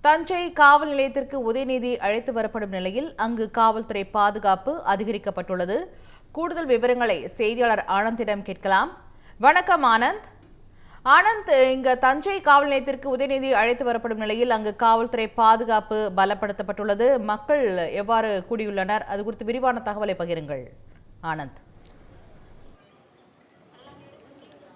தஞ்சை காவல் நிலையத்திற்கு உதயநிதி அழைத்து வரப்படும் நிலையில் அங்கு காவல்துறை பாதுகாப்பு அதிகரிக்கப்பட்டுள்ளது. கூடுதல் விவரங்களை செய்தியாளர் ஆனந்திடம் கேட்கலாம். வணக்கம் ஆனந்த். ஆனந்த், இங்க தஞ்சை காவல் நிலையத்திற்கு உதயநிதி அழைத்து வரப்படும் நிலையில் அங்கு காவல்துறை பாதுகாப்பு பலப்படுத்தப்பட்டுள்ளது. மக்கள் எவ்வாறு கூடியுள்ளனர், அது குறித்து விரிவான தகவலை பகிருங்கள் ஆனந்த்.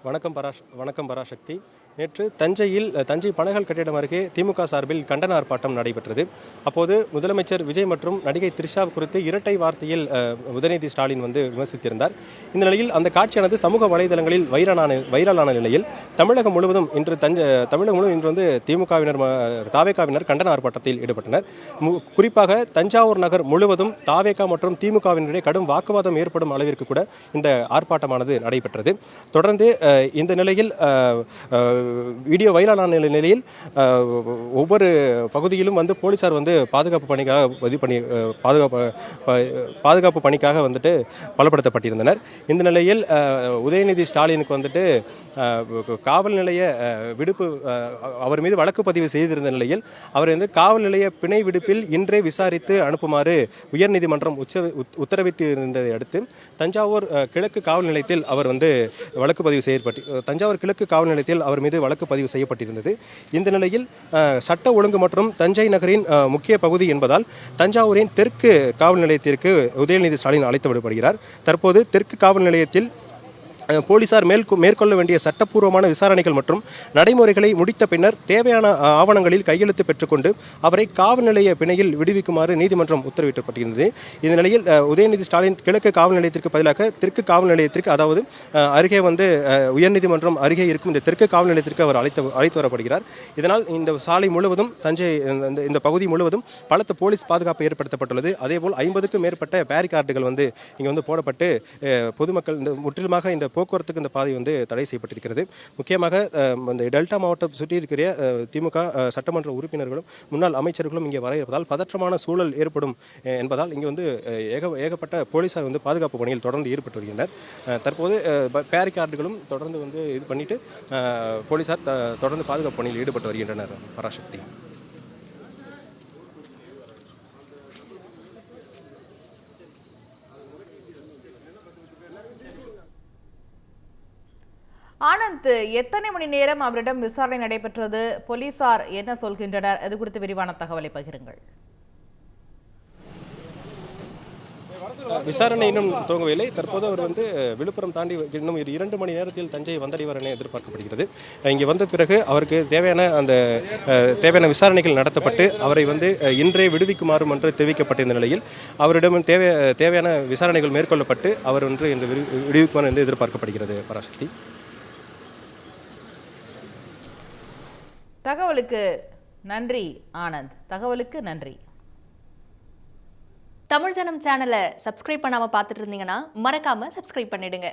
வணக்கம் பராசக்தி. நேற்று தஞ்சை பனகல் கட்டிடம் அருகே திமுக சார்பில் கண்டன ஆர்ப்பாட்டம் நடைபெற்றது. அப்போது முதலமைச்சர் விஜய் மற்றும் நடிகை த்ரிஷா குறித்து இரட்டை வார்த்தையில் உதயநிதி ஸ்டாலின் விமர்சித்திருந்தார். இந்த நிலையில் அந்த காட்சியானது சமூக வலைதளங்களில் வைரலான நிலையில் தமிழகம் முழுவதும் இன்று திமுகவினர் தாவேகாவினர் கண்டன ஆர்ப்பாட்டத்தில் ஈடுபட்டனர். குறிப்பாக தஞ்சாவூர் நகர் முழுவதும் தாவேகா மற்றும் திமுகவினரிடையே கடும் வாக்குவாதம் ஏற்படும் அளவிற்கு கூட இந்த ஆர்ப்பாட்டமானது நடைபெற்றது. தொடர்ந்து இந்த நிலையில் வீடியோ வைரலான நிலையில் ஒவ்வொரு பகுதியிலும் போலீசார் பாதுகாப்பு பணிக்காக பலப்படுத்தப்பட்டிருந்தனர். இந்த நிலையில் உதயநிதி ஸ்டாலினுக்கு காவல் நிலைய விடுப்பு அவர் மீது வழக்கு பதிவு செய்திருந்த நிலையில் அவர் காவல் நிலைய பிணை விடுப்பில் இன்றே விசாரித்து அனுப்புமாறு உயர்நீதிமன்றம் உத்தரவிட்டிருந்ததை அடுத்து தஞ்சாவூர் கிழக்கு காவல் நிலையத்தில் அவர் தஞ்சாவூர் கிழக்கு காவல் நிலையத்தில் அவர் மீது வழக்கு பதிவு செய்யப்பட்டிருந்தது. இந்த நிலையில் சட்ட ஒழுங்கு மற்றும் தஞ்சை நகரின் முக்கிய பகுதி என்பதால் தஞ்சாவூரின் தெற்கு காவல் நிலையத்திற்கு உதயநிதி ஸ்டாலின் அழைத்து விடப்படுகிறார். தற்போது தெற்கு காவல் நிலையத்தில் போலீசார் மேற்கொள்ள வேண்டிய சட்டப்பூர்வமான விசாரணைகள் மற்றும் நடைமுறைகளை முடித்த பின்னர் தேவையான ஆவணங்களில் கையெழுத்து பெற்றுக்கொண்டு அவரை காவல் நிலைய பிணையில் விடுவிக்குமாறு நீதிமன்றம் உத்தரவிடப்பட்டிருந்தது. இந்த நிலையில் உதயநிதி ஸ்டாலின் கிழக்கு காவல் நிலையத்திற்கு பதிலாக தெற்கு காவல் நிலையத்திற்கு, அதாவது அருகே உயர்நீதிமன்றம் அருகே இருக்கும் இந்த தெற்கு காவல் நிலையத்திற்கு அவர் அழைத்து வரப்படுகிறார். இதனால் இந்த சாலை முழுவதும் இந்த பகுதி முழுவதும் பலத்த போலீஸ் பாதுகாப்பு ஏற்படுத்தப்பட்டுள்ளது. அதேபோல் 50க்கும் மேற்பட்ட பேரிகார்டுகள் இங்கே போடப்பட்டு பொதுமக்கள் முற்றிலுமாக இந்த போக்குவரத்துக்கு இந்த பாதை தடை செய்யப்பட்டிருக்கிறது. முக்கியமாக இந்த டெல்டா மாவட்டம் சுற்றி இருக்கிற திமுக சட்டமன்ற உறுப்பினர்களும் முன்னாள் அமைச்சர்களும் இங்கே வர இருப்பதால் பதற்றமான சூழல் ஏற்படும் என்பதால் இங்கே ஏகப்பட்ட போலீசார் பாதுகாப்பு பணியில் தொடர்ந்து ஈடுபட்டு வருகின்றனர். தற்போது பேரிகார்டுகளும் தொடர்ந்து இது பண்ணிட்டு போலீசார் தொடர்ந்து பாதுகாப்பு பணியில் ஈடுபட்டு வருகின்றனர். பராசக்தி. ஆனந்த், எத்தனை மணி நேரம் அவரிடம் விசாரணை நடைபெற்றது? போலீசார் என்ன சொல்கின்றனர்? அது குறித்து விரிவான தகவலை பகிருங்கள். விசாரணை இன்னும் துவங்கவில்லை. தற்போது அவர் விழுப்புரம் தாண்டி இன்னும் 2 மணி நேரத்தில் தஞ்சை வந்தடைவார் என எதிர்பார்க்கப்படுகிறது. இங்கே வந்த பிறகு அவருக்கு தேவையான விசாரணைகள் நடத்தப்பட்டு அவரை இன்றே விடுவிக்குமாறும் என்று தெரிவிக்கப்பட்டிருந்த நிலையில் அவரிடம் தேவையான விசாரணைகள் மேற்கொள்ளப்பட்டு அவர் இன்று விடுவிக்குமாறு என்று எதிர்பார்க்கப்படுகிறது. பராசக்தி. தகவலுக்கு நன்றி ஆனந்த். தகவலுக்கு நன்றி. தமிழ் ஜனம் சேனலை சப்ஸ்கிரைப் பண்ணாம பார்த்துட்டு இருந்தீங்கன்னா மறக்காம சப்ஸ்கிரைப் பண்ணிடுங்க.